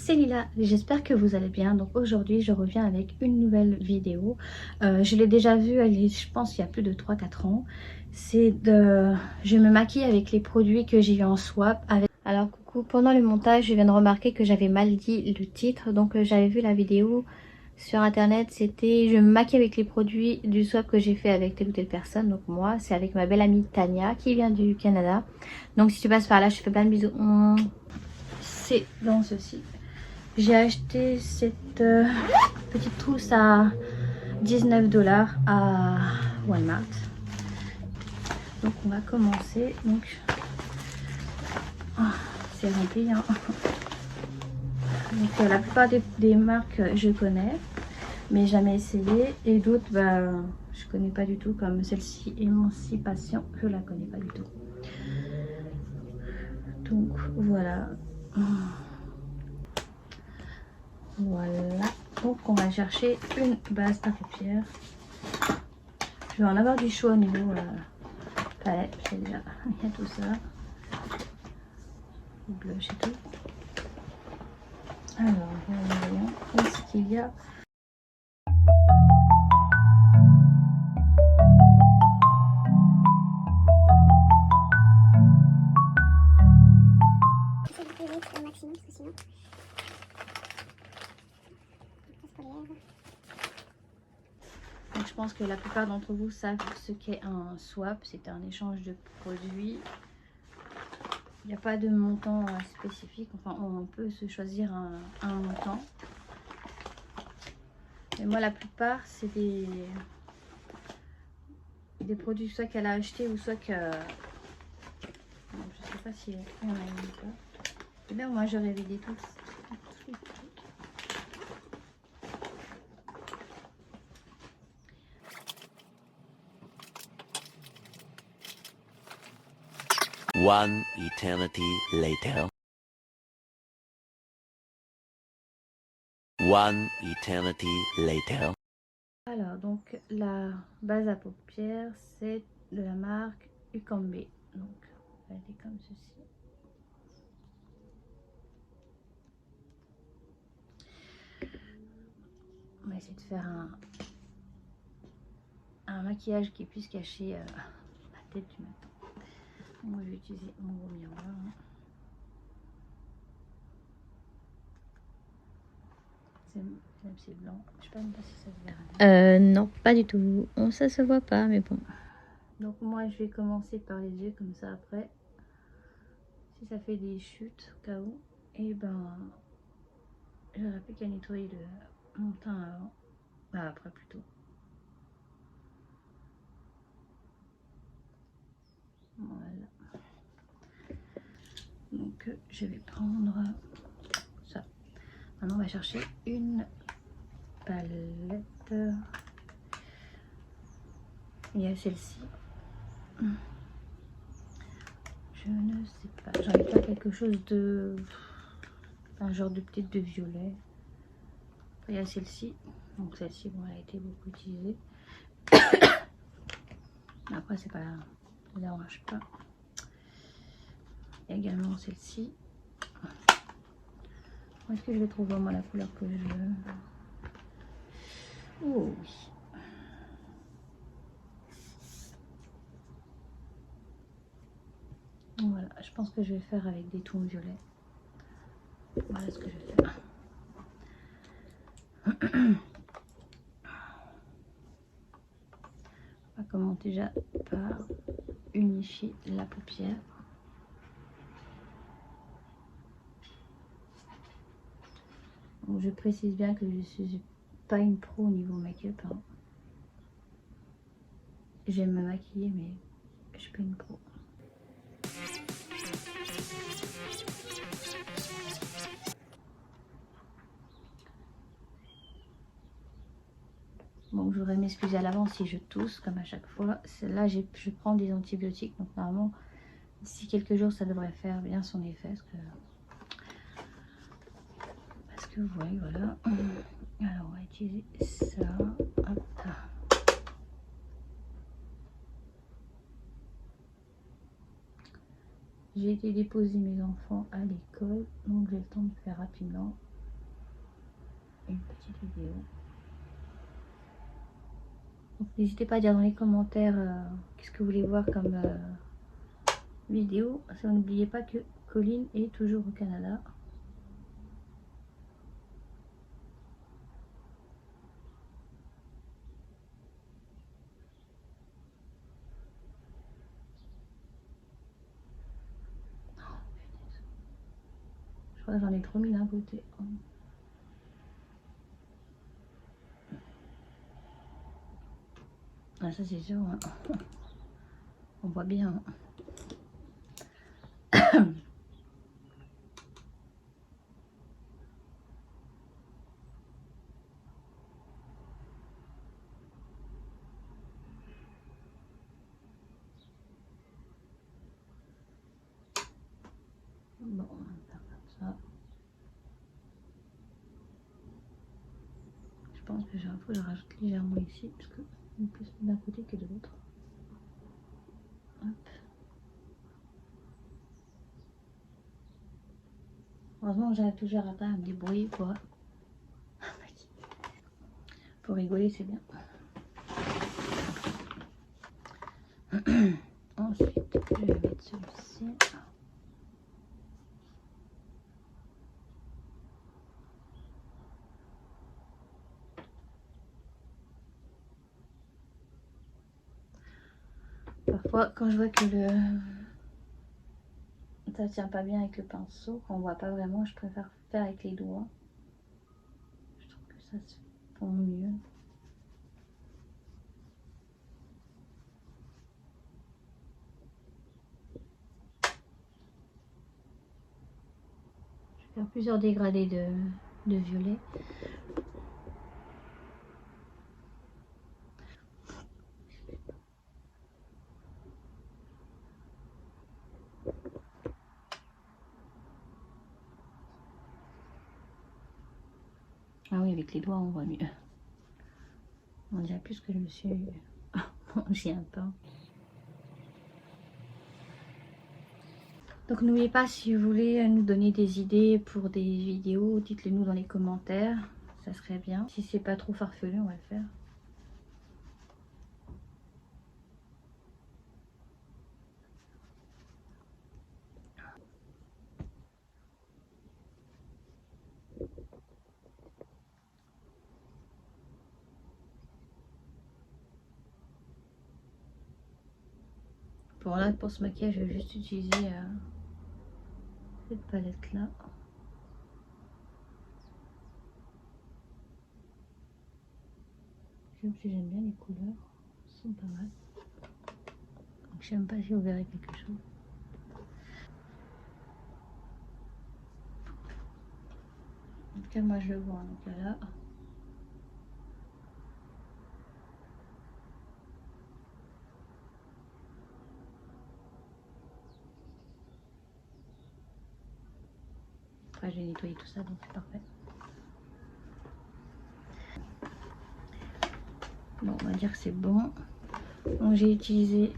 c'est Lila, j'espère que vous allez bien. Donc aujourd'hui je reviens avec une nouvelle vidéo. Je l'ai déjà vue, je pense il y a plus de 3-4 ans. Je me maquille avec les produits que j'ai eu en swap. Alors coucou, pendant le montage je viens de remarquer que j'avais mal dit le titre. Donc j'avais vu la vidéo sur internet, c'était je me maquille avec les produits du swap que j'ai fait avec telle ou telle personne. Donc moi c'est avec ma belle amie Tania qui vient du Canada. Donc si tu passes par là, je te fais plein de bisous. C'est dans ceci. J'ai acheté cette petite trousse à 19 $ à Walmart. Donc on va commencer. Donc c'est rempli. Hein. Donc la plupart des marques je connais, mais jamais essayé. Et d'autres, je connais pas du tout, comme celle-ci, Émancipation, je la connais pas du tout. Donc voilà. Voilà. Donc on va chercher une base à paupières. Je vais en avoir du choix au niveau palette, c'est déjà, il y a tout ça. Le blush et tout. Alors, voyons, où est-ce qu'il y a? J'essaie de poser au maximum parce que sinon... Donc, je pense que la plupart d'entre vous savent ce qu'est un swap. C'est un échange de produits. Il n'y a pas de montant spécifique. Enfin, on peut se choisir un montant. Mais moi, la plupart, c'est des produits soit qu'elle a acheté ou soit que... Je sais pas si on a une ou pas. Et bien, moi, j'aurais vidé tout. One eternity later. One eternity later. Alors, donc, la base à paupières, c'est de la marque Ucambe. Donc, elle est comme ceci. On va essayer de faire un maquillage qui puisse cacher la tête du matin. Moi, je vais utiliser mon gros miroir. C'est blanc. Je sais pas même pas si ça se verra. Non, pas du tout. Ça se voit pas, mais bon. Donc moi, je vais commencer par les yeux comme ça. Après, si ça fait des chutes au cas où, et j'aurais plus qu'à nettoyer mon teint avant. Après plutôt. Voilà. Donc je vais prendre ça. Maintenant, on va chercher une palette. Il y a celle-ci. Je ne sais pas. J'arrive pas quelque chose de... un genre de peut-être de violet. Après, il y a celle-ci. Donc celle-ci, bon, elle a été beaucoup utilisée. Après, c'est pas... ça ne dérange pas. Il y a également celle-ci. Où est-ce que je vais trouver moi la couleur que je veux? Oh oui. Voilà, je pense que je vais faire avec des tons violets. Voilà ce que je vais faire. On va commencer déjà par unifier la paupière. Donc, je précise bien que je ne suis pas une pro au niveau make-up. Hein. J'aime me maquiller, mais je ne suis pas une pro. Bon, je voudrais m'excuser à l'avance si je tousse, comme à chaque fois. Là, je prends des antibiotiques, donc normalement, d'ici quelques jours, ça devrait faire bien son effet. Parce que vous voyez, voilà. Alors, on va utiliser ça. Hop. J'ai été déposer mes enfants à l'école, donc j'ai le temps de faire rapidement. une petite vidéo. Donc n'hésitez pas à dire dans les commentaires qu'est-ce que vous voulez voir comme vidéo. Ça, n'oubliez pas que Colline est toujours au Canada. Je crois que j'en ai trop mis d'un côté. Ah, ça c'est sûr, hein. On voit bien. Bon, on va faire comme ça. Je pense que faut que je rajoute légèrement ici, parce que on est plus d'un côté que de l'autre. Hop. Heureusement que j'arrive toujours à me débrouiller pour rigoler, c'est bien. Ensuite, je vais mettre celui-ci. Parfois, quand je vois que ça tient pas bien avec le pinceau, qu'on voit pas vraiment, je préfère faire avec les doigts. Je trouve que ça se fond mieux. Je vais faire plusieurs dégradés de violet. Ah oui, avec les doigts, on voit mieux. On dirait plus que je me suis mangé un pain. Donc n'oubliez pas, si vous voulez nous donner des idées pour des vidéos, dites-le nous dans les commentaires. Ça serait bien. Si c'est pas trop farfelu, on va le faire. Bon là, pour ce maquillage, je vais juste utiliser cette palette là. J'aime bien les couleurs, elles sont pas mal. Donc, je sais même pas si vous verrez quelque chose. En tout cas, moi je le vois. Donc là. Après, j'ai nettoyé tout ça, donc c'est parfait. Bon, on va dire que c'est bon. Donc j'ai utilisé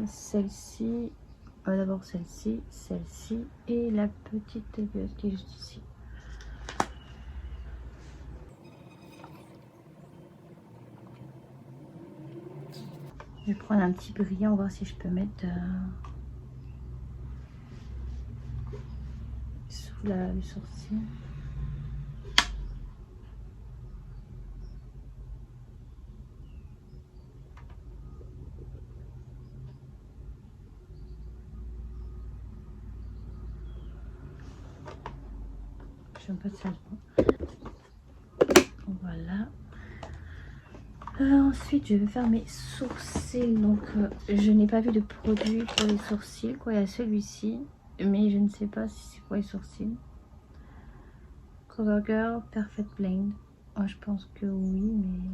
celle-ci, d'abord celle-ci, celle-ci et la petite violette qui est juste ici. Je vais prendre un petit brillant, voir si je peux mettre sous le sourcil. J'aime pas de ça. Voilà. Ensuite, je vais faire mes sourcils. Donc, je n'ai pas vu de produit pour les sourcils. Quoi, il y a celui-ci, mais je ne sais pas si c'est pour les sourcils. CoverGirl Perfect Blend. Oh, je pense que oui, mais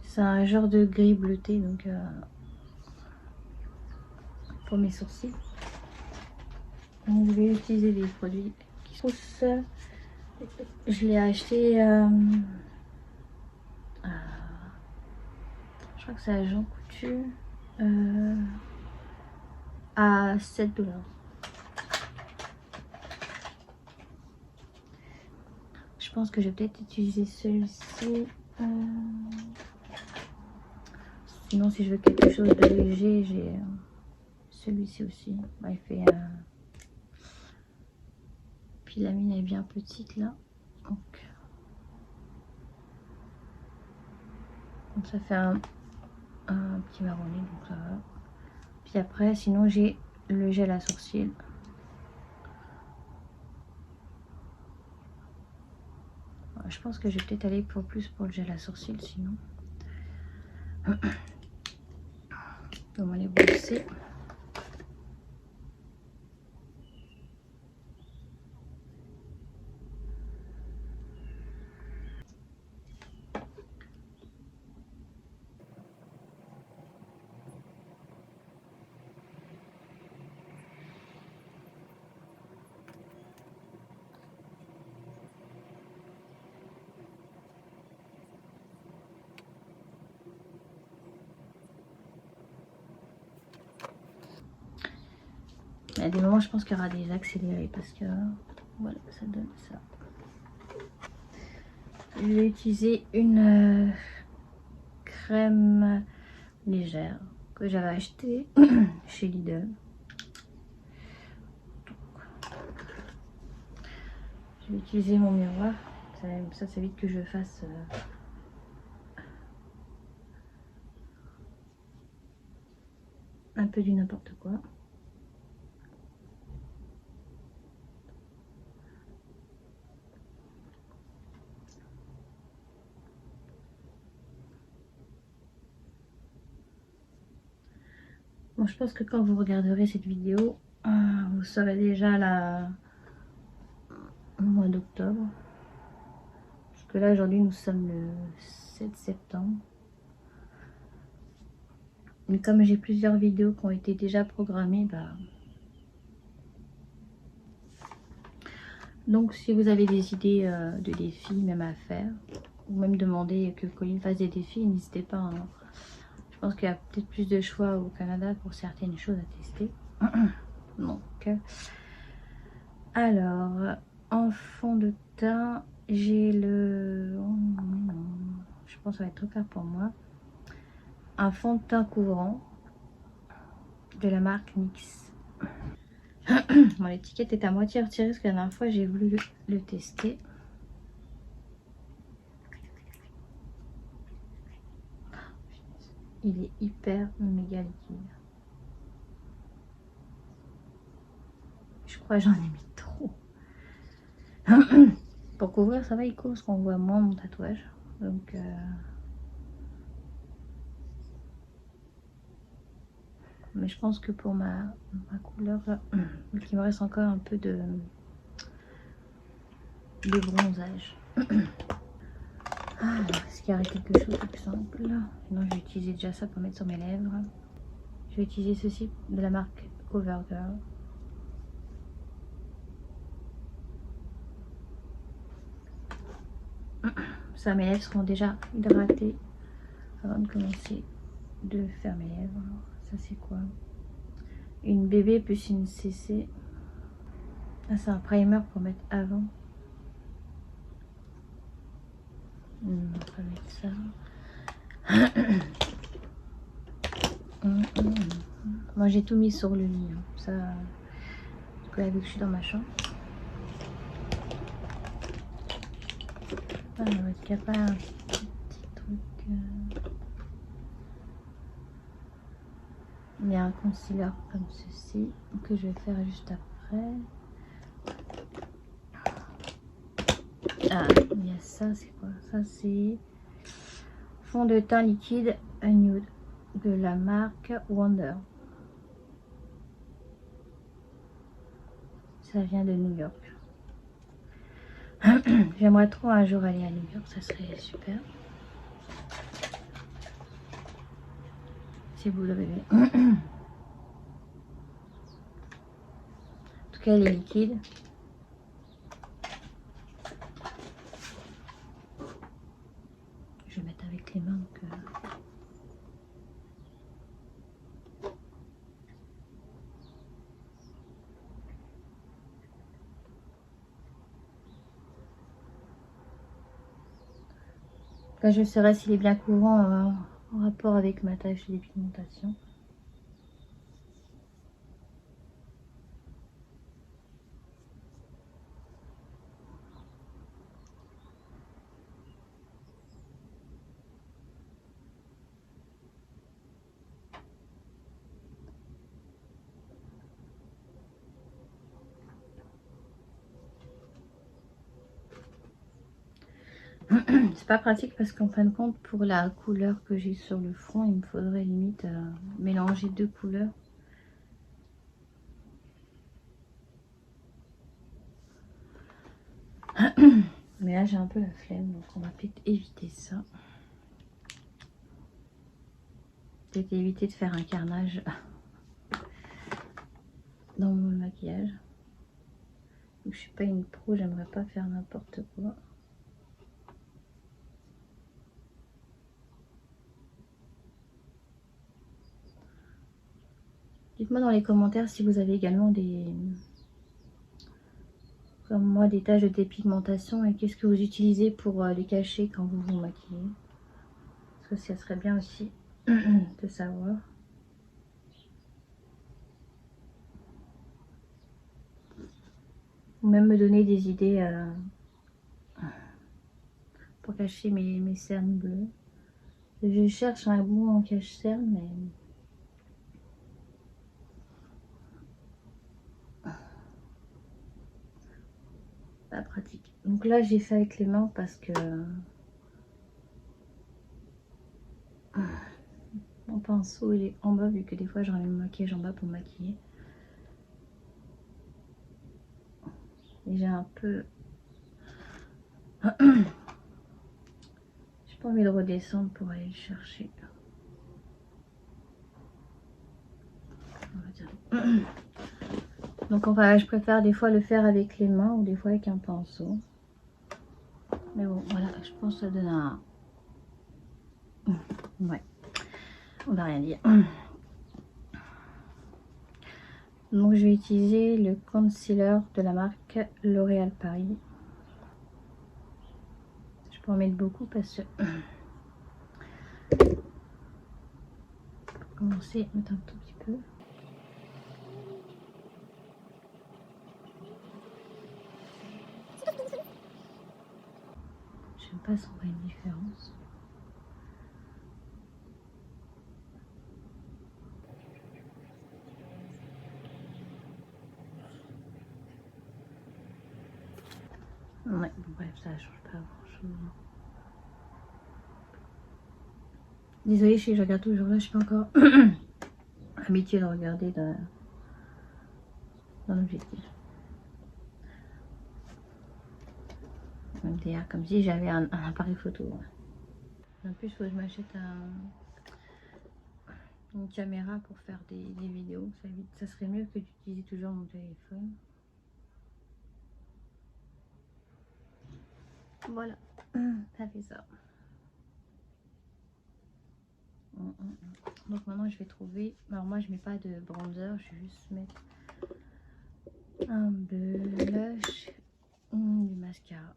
c'est un genre de gris bleuté, donc pour mes sourcils. Donc, je vais utiliser des produits qui sont seuls. Je l'ai acheté je crois que c'est à Jean Coutu à 7 $. pense que je vais peut-être utiliser celui-ci. Sinon, si je veux quelque chose de léger, j'ai celui-ci aussi. Bah, il fait... Puis la mine est bien petite là. Donc ça fait un petit marronné, donc ça va. Puis après, sinon j'ai le gel à sourcils. Je pense que je vais peut-être aller plus pour le gel à sourcils sinon. On va les brosser. Mais à des moments, je pense qu'il y aura des accélérés parce que voilà, ça donne ça. Je vais utiliser une crème légère que j'avais achetée chez Lidl. Je vais utiliser mon miroir. Ça évite que je fasse un peu du n'importe quoi. Bon, je pense que quand vous regarderez cette vidéo, vous saurez déjà le mois d'octobre. Parce que là, aujourd'hui, nous sommes le 7 septembre. Mais comme j'ai plusieurs vidéos qui ont été déjà programmées, donc si vous avez des idées de défis même à faire, ou même demander que Colline fasse des défis, n'hésitez pas. Hein. Je pense qu'il y a peut-être plus de choix au Canada pour certaines choses à tester. Donc, alors, en fond de teint, j'ai le... je pense que ça va être trop clair pour moi. Un fond de teint couvrant de la marque NYX. Bon, l'étiquette est à moitié retirée parce que la dernière fois j'ai voulu le tester. Il est hyper méga liquide. Je crois que j'en ai mis trop. Pour couvrir, ça va, il couvre parce qu'on voit moins mon tatouage. Donc, mais je pense que pour ma couleur, il me reste encore un peu de bronzage. Est-ce qu'il y aurait quelque chose de plus simple? Non, je vais utiliser déjà ça pour mettre sur mes lèvres. Je vais utiliser ceci de la marque CoverGirl. Ça, mes lèvres seront déjà hydratées avant de commencer de faire mes lèvres. Ça, c'est quoi? Une bébé plus une CC. Ah, c'est un primer pour mettre avant. On va mettre ça. Moi, j'ai tout mis sur le lit. Hein. Ça, parce que là, vu que je suis dans ma chambre. Ah, est-ce qu'il n'y a pas un petit truc Il y a un concealer comme ceci que je vais faire juste après. Ah, il y a ça, c'est quoi? Ça, c'est fond de teint liquide nude de la marque Wonder. Ça vient de New York. J'aimerais trop un jour aller à New York, ça serait super. Si vous le rêvez. En tout cas, elle est liquide. Je vais mettre avec les mains. Donc, Enfin, je saurai s'il est bien courant en rapport avec ma tache de dépigmentation. C'est pas pratique parce qu'en fin de compte, pour la couleur que j'ai sur le front, il me faudrait limite mélanger deux couleurs. Mais là, j'ai un peu la flemme, donc on va peut-être éviter ça. Peut-être éviter de faire un carnage dans mon maquillage. Je suis pas une pro, j'aimerais pas faire n'importe quoi. Dites-moi dans les commentaires si vous avez également des, comme moi, des taches de dépigmentation et qu'est-ce que vous utilisez pour les cacher quand vous vous maquillez. Parce que ça serait bien aussi de savoir. Ou même me donner des idées pour cacher mes cernes bleues. Je cherche un bon cache-cerne, mais pas pratique. Donc là, j'ai fait avec les mains parce que mon pinceau il est en bas, vu que des fois j'enlève mon maquillage en bas pour maquiller. Et j'ai un peu... j'ai pas envie de redescendre pour aller le chercher. Donc enfin, je préfère des fois le faire avec les mains ou des fois avec un pinceau. Mais bon, voilà, je pense que ça donne un... Ouais, on va rien dire. Donc je vais utiliser le concealer de la marque L'Oréal Paris. Je peux en mettre beaucoup parce que... Pour commencer, mettre un tout petit peu. J'aime pas si on voit une différence. Ouais, bon, bref, ça change pas grand chose. Désolée, je regarde toujours là, je suis pas encore habituée de regarder dans l'objectif. MDR, comme si j'avais un appareil photo. En plus, il faut que je m'achète une caméra pour faire des vidéos. Ça serait mieux que d'utiliser toujours mon téléphone. Voilà, ça fait ça. Donc maintenant je vais trouver, alors moi je mets pas de bronzer, je vais juste mettre un blush, du mascara.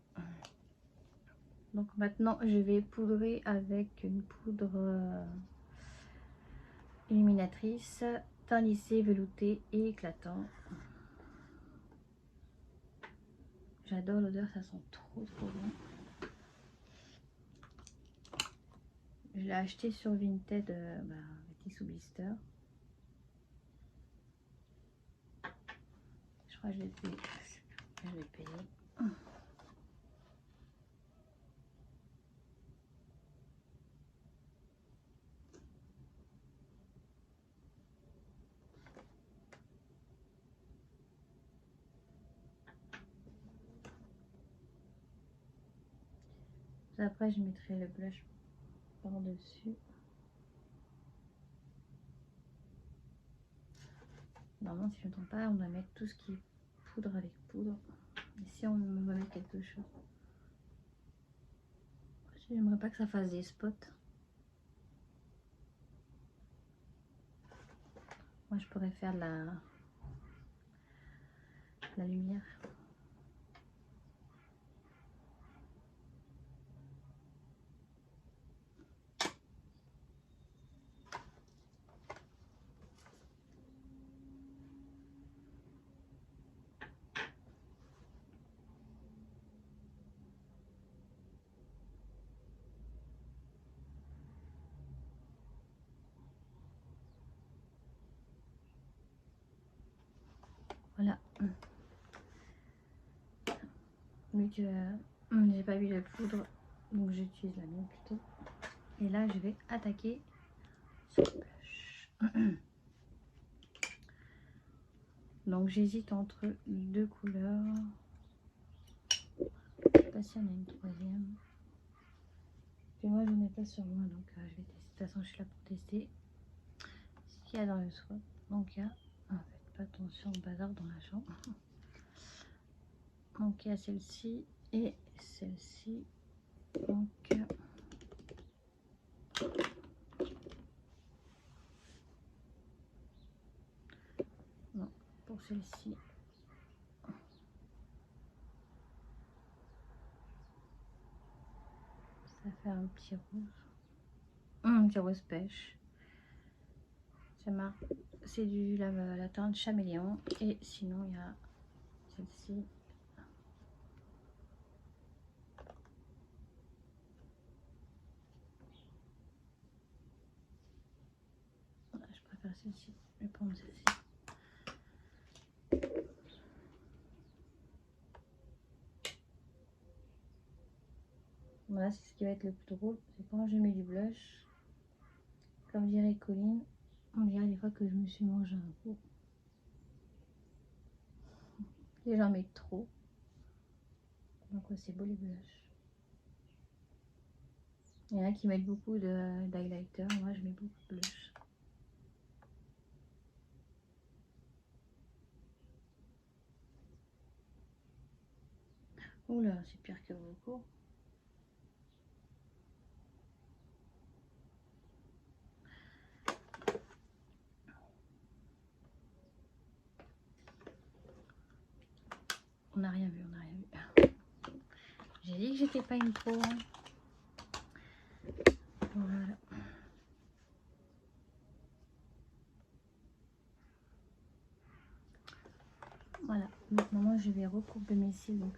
Donc maintenant je vais poudrer avec une poudre illuminatrice, teint lissé, velouté et éclatant. J'adore l'odeur, ça sent trop bon. Je l'ai acheté sur Vinted, petit sous blister. Je crois que je vais payer. Je vais payer. Après je mettrai le blush par dessus. Normalement si je ne me trompe pas on doit mettre tout ce qui est poudre avec poudre. Ici on me remet quelque chose. J'aimerais pas que ça fasse des spots. Moi je pourrais faire la lumière. Voilà. Vu que j'ai pas eu de poudre, donc j'utilise la mienne plutôt. Et là, je vais attaquer sur le blush. Donc j'hésite entre deux couleurs. Je sais pas s'il y en a une troisième. Et moi, j'en ai pas sur moi, donc je vais tester. De toute façon, je suis là pour tester ce qu'il y a dans le swap. Donc il y a, faites pas attention au bazar dans la chambre. Donc il y a celle-ci et celle-ci. Donc non, pour celle-ci. Ça fait un petit rouge. Un petit rose pêche. C'est la teinte Caméléon. Et sinon, il y a celle-ci. Voilà, je préfère celle-ci. Je vais prendre celle-ci. Voilà, c'est ce qui va être le plus drôle. C'est quand je mets du blush. Comme dirait Colline, on dirait des fois que je me suis mangé un coup. Et j'en mets trop. Donc ouais, c'est beau les blushs. Il y en a qui mettent beaucoup d'highlighter. Moi, je mets beaucoup de blush. Oula, c'est pire que beaucoup. On n'a rien vu, on n'a rien vu. J'ai dit que j'étais pas une pro. Hein. Voilà. Voilà. Maintenant, moi, je vais recourber mes cils donc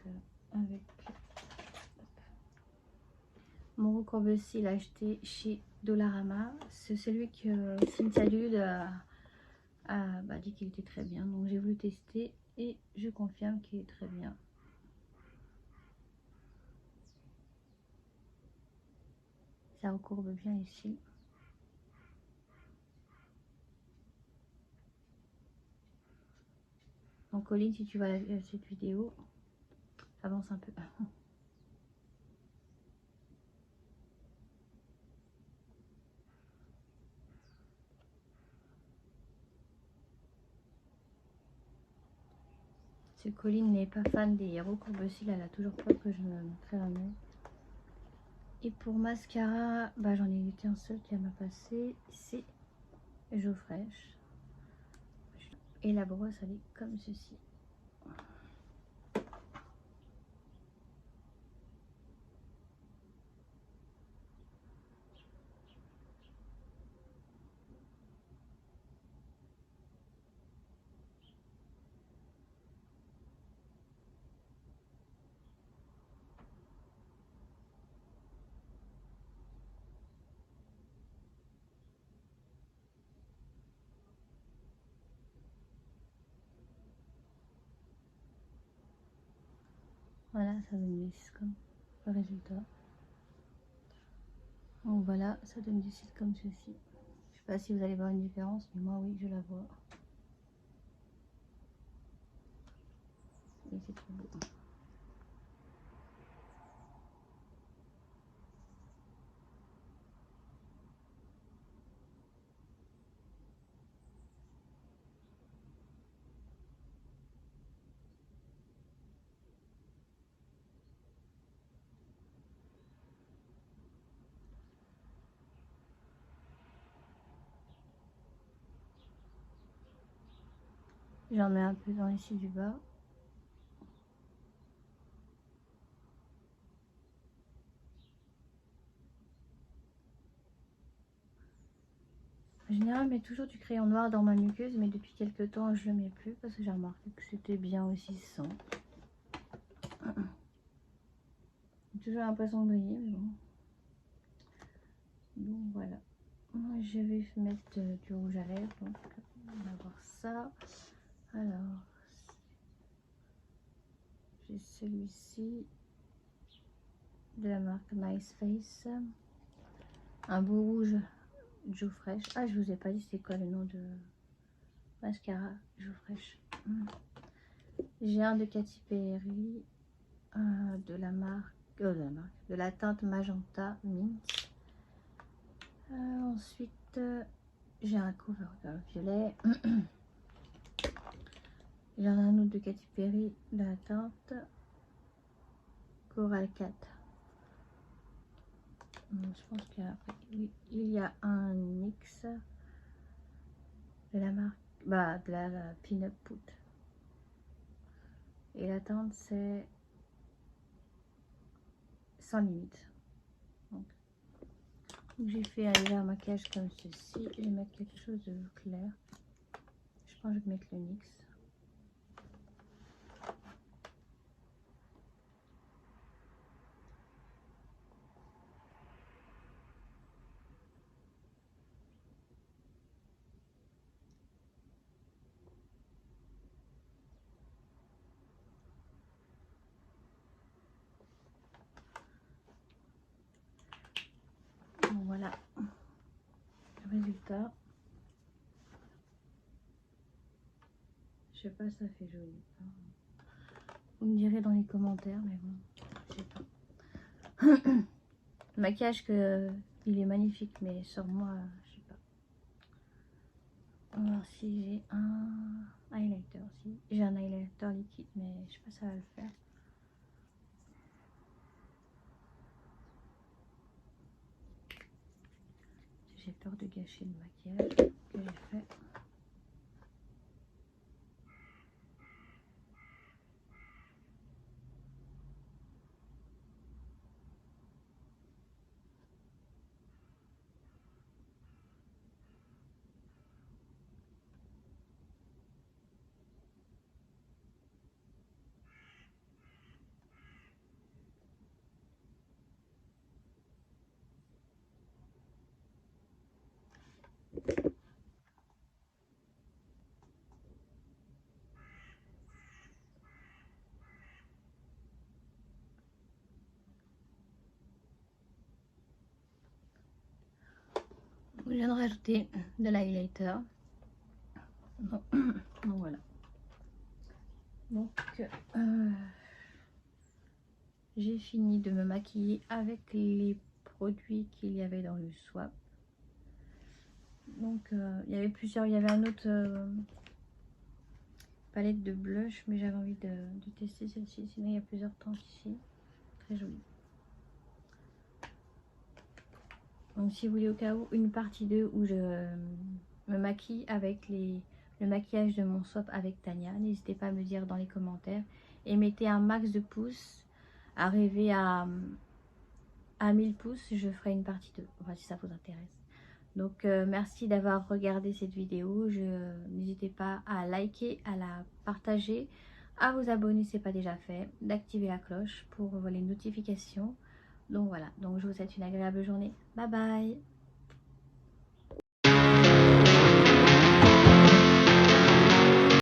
avec mon recourbe-cils acheté chez Dollarama. C'est celui que Cynthia Lude a dit qu'il était très bien. Donc, j'ai voulu tester et je confirme qu'il est très bien. Ça recourbe bien les cils. Donc Colline, si tu vois cette vidéo, avance un peu. Si Colline n'est pas fan des recourbes-cils, elle a toujours peur que je me crée un œil. Et pour mascara, j'en ai eu qu'un seul qui m'a passé, c'est Joe Fresh. Et la brosse, elle est comme ceci. Voilà, ça donne des cils comme le résultat. Donc voilà, ça donne des cils comme ceci. Je sais pas si vous allez voir une différence, mais moi oui, je la vois. Et c'est trop beau. J'en mets un peu dans les cils du bas. En général, je mets toujours du crayon noir dans ma muqueuse, mais depuis quelques temps, je le mets plus parce que j'ai remarqué que c'était bien aussi sans. J'ai toujours l'impression de briller, mais bon. Donc voilà. Moi, je vais mettre du rouge à lèvres, donc on va voir ça. Alors, j'ai celui-ci de la marque Nice Face. Un beau rouge Joe Fresh. Ah, je vous ai pas dit c'est quoi le nom de mascara Joe Fresh. J'ai un de Katy Perry, de la marque, de la teinte Magenta Mint. Ensuite, j'ai un CoverGirl violet. J'en ai un autre de Katy Perry, de la teinte Coral 4. Je pense qu'après, oui, il y a un NYX de la marque, de la Pin-Up Put. Et la teinte c'est Sans Limite. Donc j'ai fait un léger maquillage comme ceci. Je vais mettre quelque chose de clair. Je pense que je vais mettre le NYX. Bon, voilà le résultat. Je sais pas si ça fait joli. Vous me direz dans les commentaires, mais bon, je sais pas. Le maquillage il est magnifique, mais sur moi, je sais pas. On va voir si j'ai un highlighter aussi. J'ai un highlighter liquide, mais je sais pas si ça va le faire. J'ai peur de gâcher le maquillage que j'ai fait. Je viens de rajouter de l'highlighter. Donc voilà. Donc j'ai fini de me maquiller avec les produits qu'il y avait dans le swap. Donc il y avait plusieurs, il y avait un autre palette de blush, mais j'avais envie de tester celle-ci. Sinon il y a plusieurs teintes ici, très jolie. Donc si vous voulez au cas où une partie 2 où je me maquille avec le maquillage de mon swap avec Tania, n'hésitez pas à me dire dans les commentaires et mettez un max de pouces. Arriver à 1000 pouces, je ferai une partie 2, enfin si ça vous intéresse. Donc merci d'avoir regardé cette vidéo. N'hésitez pas à liker, à la partager, à vous abonner si ce n'est pas déjà fait, d'activer la cloche pour les notifications. Donc voilà, donc je vous souhaite une agréable journée. Bye bye.